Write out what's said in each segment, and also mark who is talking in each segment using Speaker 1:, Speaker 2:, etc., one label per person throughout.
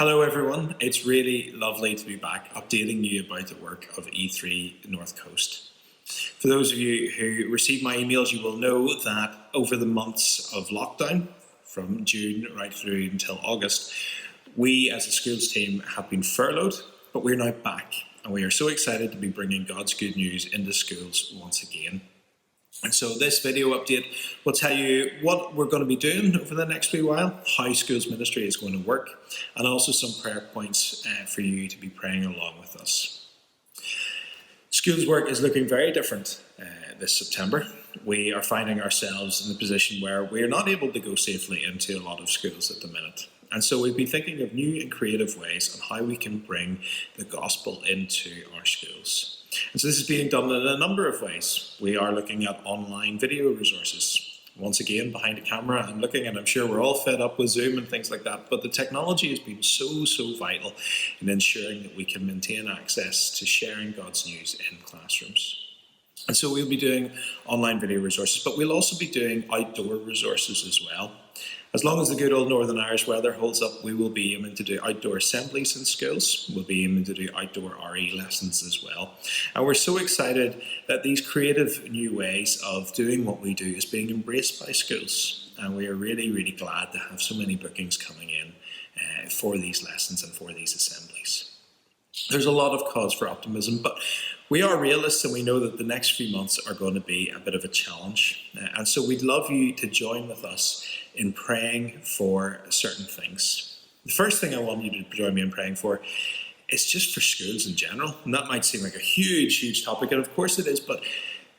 Speaker 1: Hello everyone, it's really lovely to be back updating you about the work of E3 North Coast. For those of you who receive my emails, you will know that over the months of lockdown, from June right through until August, we as a schools team have been furloughed, but we're now back and we are so excited to be bringing God's good news into schools once again. And so this video update will tell you what we're going to be doing over the next wee while, how schools ministry is going to work, and also some prayer points for you to be praying along with us. Schools work is looking very different this September. We are finding ourselves in the position where we're not able to go safely into a lot of schools at the minute. And so we've been thinking of new and creative ways on how we can bring the gospel into our schools. And so this is being done in a number of ways. We are looking at online video resources. Once again, behind a camera and looking, and I'm sure we're all fed up with Zoom and things like that, but the technology has been so vital in ensuring that we can maintain access to sharing God's news in classrooms. And so we'll be doing online video resources, but we'll also be doing outdoor resources as well. As long as the good old Northern Irish weather holds up, we will be aiming to do outdoor assemblies in schools. We'll be aiming to do outdoor RE lessons as well. And we're so excited that these creative new ways of doing what we do is being embraced by schools. And we are really glad to have so many bookings coming in for these lessons and for these assemblies. There's a lot of cause for optimism, but we are realists and we know that the next few months are going to be a bit of a challenge. And so we'd love you to join with us in praying for certain things. The first thing I want you to join me in praying for is just for schools in general. And that might seem like a huge topic, and of course it is, but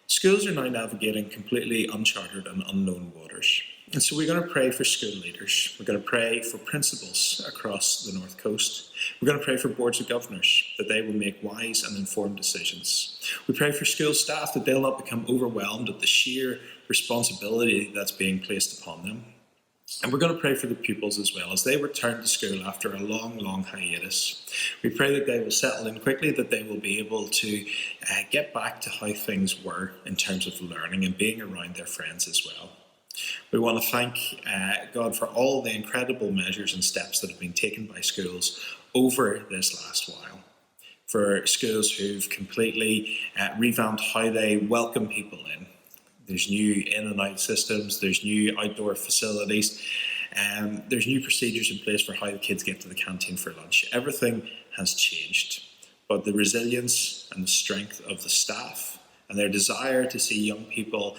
Speaker 1: schools are now navigating completely uncharted and unknown waters. And so we're going to pray for school leaders. We're going to pray for principals across the North Coast. We're going to pray for boards of governors, that they will make wise and informed decisions. We pray for school staff, that they'll not become overwhelmed at the sheer responsibility that's being placed upon them. And we're going to pray for the pupils as well, as they return to school after a long hiatus. We pray that they will settle in quickly, that they will be able to get back to how things were in terms of learning and being around their friends as well. We want to thank God for all the incredible measures and steps that have been taken by schools over this last while. For schools who've completely revamped how they welcome people in. There's new in and out systems, there's new outdoor facilities, there's new procedures in place for how the kids get to the canteen for lunch. Everything has changed, but the resilience and the strength of the staff and their desire to see young people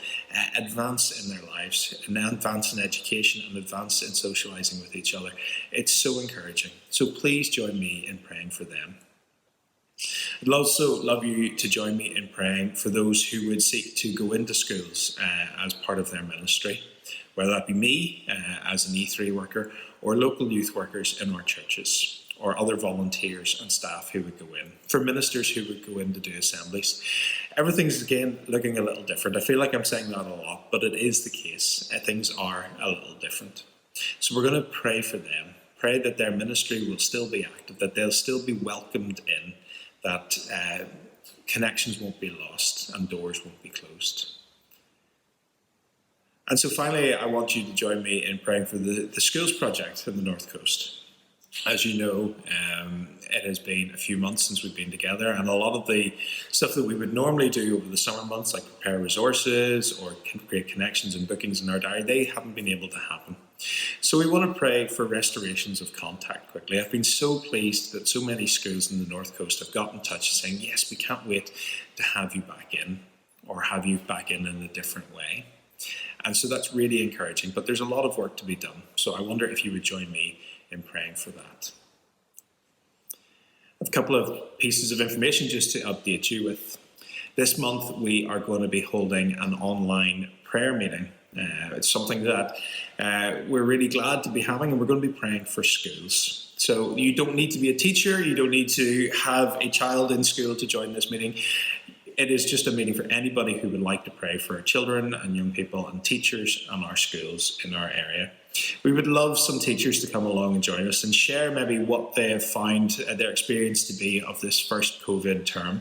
Speaker 1: advance in their lives, and advance in education and advance in socialising with each other, it's so encouraging. So please join me in praying for them. I'd also love you to join me in praying for those who would seek to go into schools as part of their ministry, whether that be me as an E3 worker or local youth workers in our churches, or other volunteers and staff who would go in, for ministers who would go in to do assemblies. Everything's again looking a little different. I feel like I'm saying that a lot, but it is the case. Things are a little different. So we're going to pray for them, pray that their ministry will still be active, that they'll still be welcomed in, that connections won't be lost and doors won't be closed. And so finally, I want you to join me in praying for the schools project in the North Coast. As you know, it has been a few months since we've been together, and a lot of the stuff that we would normally do over the summer months, like prepare resources or create connections and bookings in our diary, they haven't been able to happen. So we want to pray for restorations of contact quickly. I've been so pleased that so many schools in the North Coast have got in touch saying, yes, we can't wait to have you back in, or have you back in a different way. And so that's really encouraging, but there's a lot of work to be done. So I wonder if you would join me in praying for that. A couple of pieces of information just to update you with. This month we are going to be holding an online prayer meeting. It's something that we're really glad to be having, and we're going to be praying for schools. So you don't need to be a teacher, you don't need to have a child in school to join this meeting. It is just a meeting for anybody who would like to pray for children and young people and teachers and our schools in our area. We would love some teachers to come along and join us and share maybe what they have found their experience to be of this first COVID term.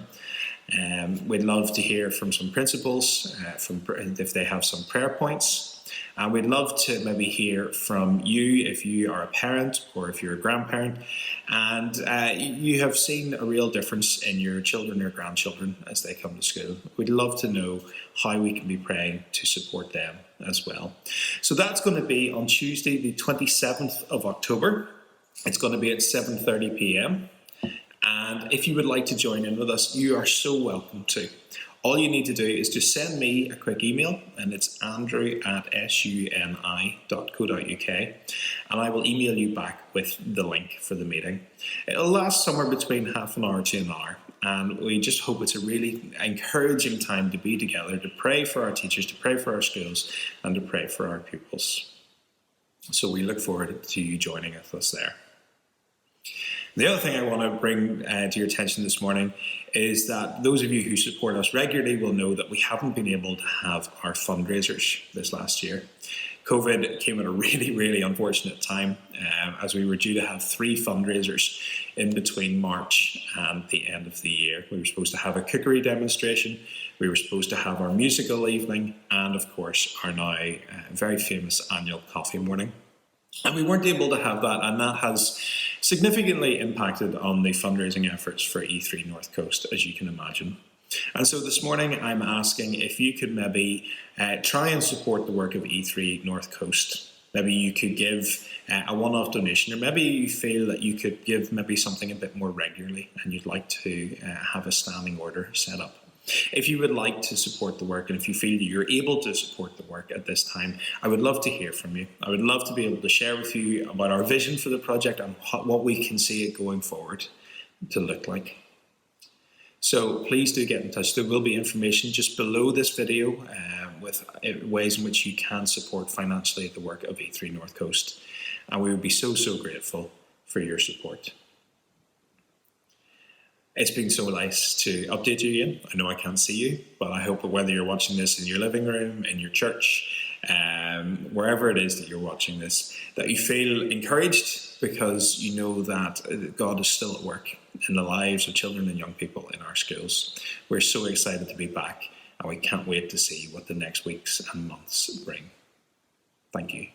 Speaker 1: We'd love to hear from some principals, if they have some prayer points. And we'd love to maybe hear from you if you are a parent or if you're a grandparent and you have seen a real difference in your children or grandchildren as they come to school. We'd love to know how we can be praying to support them as well. So that's going to be on Tuesday, the 27th of October. It's going to be at 7:30 p.m. And if you would like to join in with us, you are so welcome to. All you need to do is just send me a quick email, and it's andrew@suni.co.uk, and I will email you back with the link for the meeting. It'll last somewhere between half an hour to an hour, and we just hope it's a really encouraging time to be together, to pray for our teachers, to pray for our schools, and to pray for our pupils. So we look forward to you joining us there. The other thing I want to bring to your attention this morning is that those of you who support us regularly will know that we haven't been able to have our fundraisers this last year. COVID came at a really, really unfortunate time as we were due to have 3 fundraisers in between March and the end of the year. We were supposed to have a cookery demonstration, we were supposed to have our musical evening, and of course our now very famous annual coffee morning. And we weren't able to have that, and that has significantly impacted on the fundraising efforts for E3 North Coast, as you can imagine. And so this morning I'm asking if you could maybe try and support the work of E3 North Coast. Maybe you could give a one-off donation, or maybe you feel that you could give maybe something a bit more regularly and you'd like to have a standing order set up. If you would like to support the work, and if you feel that you're able to support the work at this time, I would love to hear from you. I would love to be able to share with you about our vision for the project and what we can see it going forward to look like. So please do get in touch. There will be information just below this video with ways in which you can support financially the work of E3 North Coast. And we would be so, so grateful for your support. It's been so nice to update you again. I know I can't see you, but I hope that whether you're watching this in your living room, in your church, wherever it is that you're watching this, that you feel encouraged because you know that God is still at work in the lives of children and young people in our schools. We're so excited to be back, and we can't wait to see what the next weeks and months bring. Thank you.